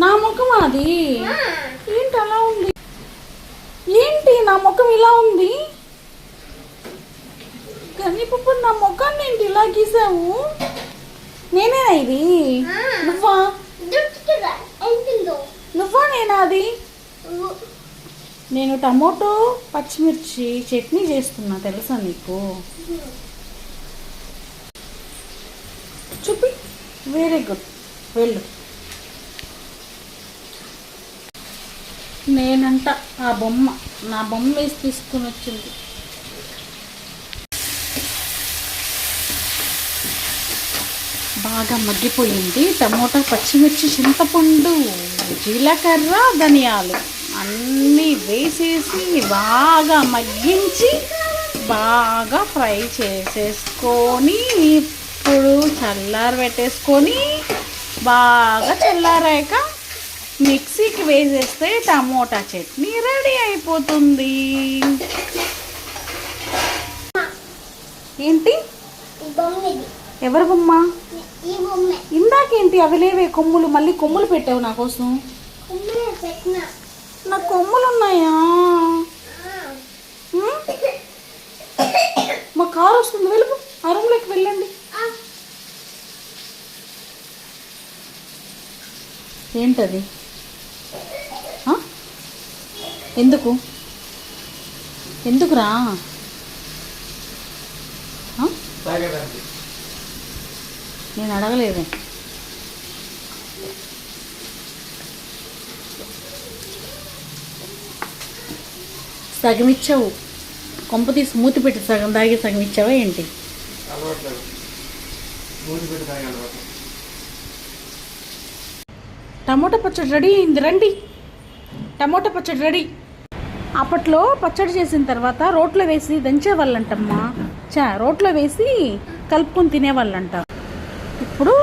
నా ముఖం అది ఏంటి అలా ఉంది? ఏంటి నా ముఖం ఇలా ఉంది? కనిపప్పు నా ముఖాన్ని ఏంటి ఇలా గీసావు? నేనేనా ఇది? నువ్వా నువ్వా నేనా అది? నేను టమోటో పచ్చిమిర్చి చట్నీ చేస్తున్నా, తెలుసా నీకు? చూపి. వెరీ గుడ్, వెళ్ళు. నేనంట ఆ బొమ్మ, నా బొమ్మ వేసి తీసుకుని వచ్చింది. బాగా మగ్గిపోయింది. టమోటా, పచ్చిమిర్చి, చింతపండు, జీలకర్ర, ధనియాలు అన్నీ వేసేసి బాగా మగ్గించి బాగా ఫ్రై చేసేసుకొని ఇప్పుడు పెట్టేసుకొని బాగా చల్లారాక మిక్సీకి వేసేస్తే టమోటా చట్నీ రెడీ అయిపోతుంది. ఏంటి? ఎవరి బొమ్మ? ఇందాకేంటి అవి లేవే కొమ్ములు? మళ్ళీ కొమ్ములు పెట్టావు నా కోసం? నాకు కొమ్ములు ఉన్నాయా? మా కారు వస్తుంది, వెళ్ళు. ఆ రూమ్లోకి వెళ్ళండి. ఏంటది? ఎందుకు ఎందుకురా? నేను అడగలేదే. సగం ఇచ్చావు, కొంప తీసి మూతి పెట్టి సగం దాగి సగం ఇచ్చావా ఏంటి? టమోటా పచ్చడి రెడీ అయింది, రండి. టమోటా పచ్చడి రెడీ. అప్పట్లో పచ్చడి చేసిన తర్వాత రోట్లో వేసి దంచేవాళ్ళంటమ్మా. రోట్లో వేసి కలుపుకొని తినేవాళ్ళంట. ఇప్పుడు